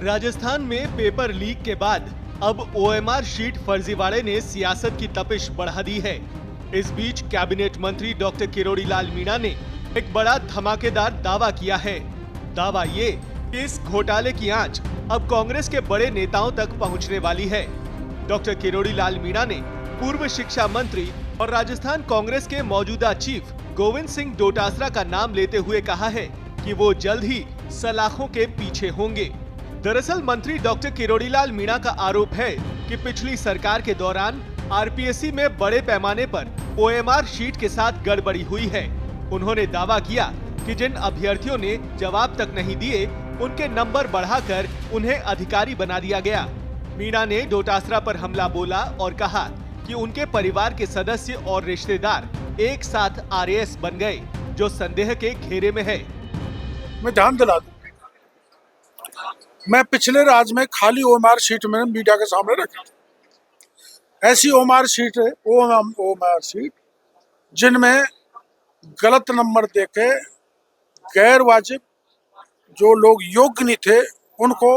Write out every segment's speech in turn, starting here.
राजस्थान में paper leak के बाद अब ओएमआर शीट फर्जीवाड़े ने सियासत की तपिश बढ़ा दी है। इस बीच कैबिनेट मंत्री डॉक्टर किरोड़ी लाल मीणा ने एक बड़ा धमाकेदार दावा किया है। दावा ये कि इस घोटाले की आंच अब कांग्रेस के बड़े नेताओं तक पहुंचने वाली है। डॉक्टर किरोड़ी लाल मीणा ने पूर्व शिक्षा मंत्री और राजस्थान कांग्रेस के मौजूदा चीफ गोविंद सिंह डोटासरा का नाम लेते हुए कहा है कि वो जल्द ही सलाखों के पीछे होंगे। दरअसल मंत्री डॉक्टर किरोड़ी लाल मीणा का आरोप है कि पिछली सरकार के दौरान आरपीएससी में बड़े पैमाने पर ओएमआर शीट के साथ गड़बड़ी हुई है। उन्होंने दावा किया कि जिन अभ्यर्थियों ने जवाब तक नहीं दिए उनके नंबर बढ़ाकर उन्हें अधिकारी बना दिया गया। मीणा ने डोटासरा पर हमला बोला और कहा कि उनके परिवार के सदस्य और रिश्तेदार एक साथ आरएएस बन गए, जो संदेह के घेरे में है। मैं ध्यान दिला दूं, मैं पिछले राज में खाली ओएमआर शीट में मीडिया के सामने रखी थी। ऐसी ओएमआर शीट जिनमें गलत नंबर देके गैर वाजिब जो लोग योग्य नहीं थे उनको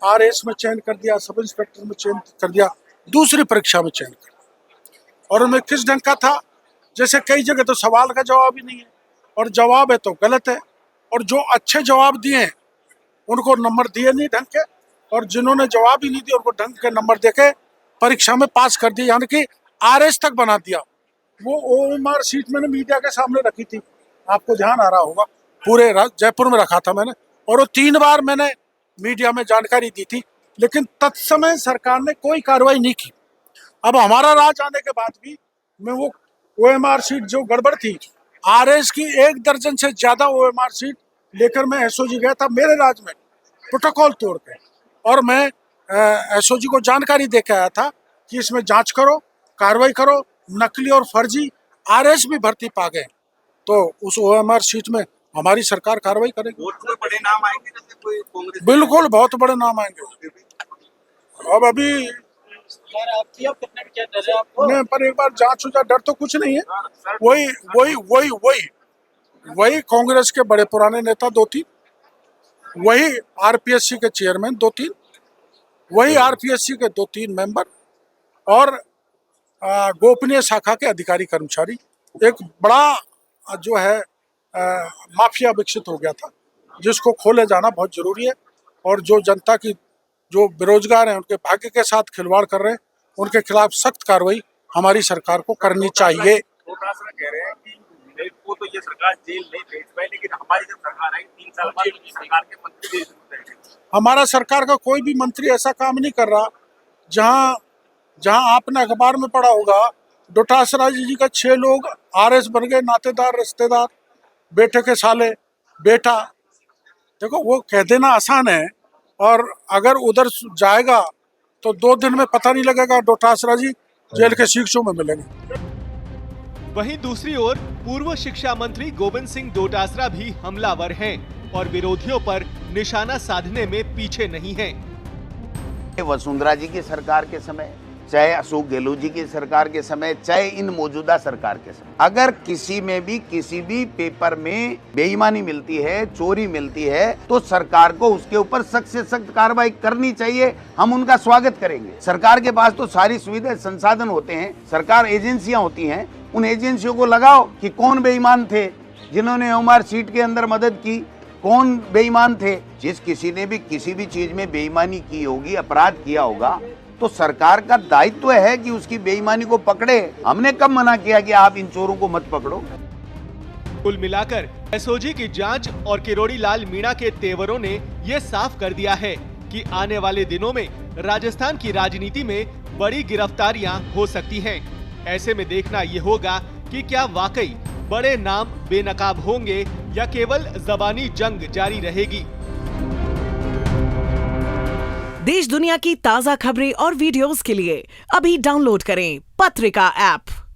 आरएएस में चयन कर दिया, सब इंस्पेक्टर में चयन कर दिया, दूसरी परीक्षा में चयन कर दिया। और उनमें किस ढंग का था, जैसे कई जगह तो सवाल का जवाब ही नहीं है और जवाब है तो गलत है, और जो अच्छे जवाब दिए हैं उनको नंबर दिए नहीं ढंग के, और जिन्होंने जवाब ही नहीं दिए उनको ढंग के नंबर देके परीक्षा में पास कर दिया, यानी कि आरएएस तक बना दिया। वो ओएमआर शीट मैंने मीडिया के सामने रखी थी, आपको ध्यान आ रहा होगा, पूरे जयपुर में रखा था मैंने, और वो 3 बार मैंने मीडिया में जानकारी दी थी, लेकिन तत्समय सरकार ने कोई कार्रवाई नहीं की। अब हमारा राज आने के बाद भी मैं वो ओएमआर शीट जो गड़बड़ थी, आरएएस की 1 दर्जन से ज्यादा ओएमआर शीट लेकर मैं एसओजी गया था मेरे राज में प्रोटोकॉल तोड़ के, और मैं एसओजी को जानकारी दे के आया था कि इसमें जांच करो, कार्रवाई करो। नकली और फर्जी आरएएस भी भर्ती पा गए, तो उस ओएमआर शीट में हमारी सरकार कार्रवाई करेगी। बहुत बड़े नाम आएंगे, जैसे कोई कांग्रेस, बिल्कुल बहुत बड़े नाम आएंगे। अब अभी नहीं, पर एक बार जांच हो जाए, डर तो कुछ नहीं है। वही कांग्रेस के बड़े पुराने नेता 2-3, वही आरपीएससी के चेयरमैन 2-3, वही आरपीएससी के 2-3 मेंबर, और गोपनीय शाखा के अधिकारी कर्मचारी। एक बड़ा जो है माफिया विकसित हो गया था, जिसको खोले जाना बहुत जरूरी है, और जो जनता की जो बेरोजगार हैं उनके भाग्य के साथ खिलवाड़ कर रहे हैं, उनके खिलाफ सख्त कार्रवाई हमारी सरकार को करनी चाहिए। कह रहे हैं कि को तो ये सरकार जेल नहीं भेज पाई, लेकिन हमारी जब सरकार आई 3 साल बाद सरकार के मंत्री जेल में गए। हमारा सरकार का कोई भी मंत्री ऐसा काम नहीं कर रहा। जहां आपने अखबार में पढ़ा होगा, डोटासरा जी का 6 लोग आरएएस बन गए, नातेदार, रिश्तेदार, बेटे के साले, बेटा। देखो, वो कह देना आसान है, और अगर उधर जाएगा तो 2 दिन में पता नहीं लगेगा, डोटासरा जी जेल के शीशों में मिलेंगे। वहीं दूसरी ओर पूर्व शिक्षा मंत्री गोविंद सिंह डोटासरा भी हमलावर हैं और विरोधियों पर निशाना साधने में पीछे नहीं हैं। वसुंधरा जी की सरकार के समय, चाहे अशोक गहलोत जी की सरकार के समय, चाहे इन मौजूदा सरकार के समय, अगर किसी में भी किसी भी पेपर में बेईमानी मिलती है, चोरी मिलती है, तो सरकार को उसके ऊपर सख्त से सख्त कार्रवाई करनी चाहिए। हम उनका स्वागत करेंगे। सरकार के पास तो सारी सुविधा संसाधन होते हैं, सरकार एजेंसियां होती हैं, उन एजेंसियों को लगाओ कि कौन बेईमान थे जिन्होंने ओएमआर शीट के अंदर मदद की, कौन बेईमान थे। जिस किसी ने भी किसी भी चीज में बेईमानी की होगी, अपराध किया होगा, तो सरकार का दायित्व है कि उसकी बेईमानी को पकड़े। हमने कब मना किया कि आप इन चोरों को मत पकड़ो। कुल मिलाकर एसओजी की जांच और किरोड़ी लाल मीणा के तेवरों ने ये साफ कर दिया है कि आने वाले दिनों में राजस्थान की राजनीति में बड़ी गिरफ्तारियां हो सकती हैं। ऐसे में देखना ये होगा कि क्या वाकई बड़े नाम बेनकाब होंगे या केवल ज़बानी जंग जारी रहेगी। देश दुनिया की ताज़ा खबरें और वीडियोस के लिए अभी डाउनलोड करें पत्रिका ऐप।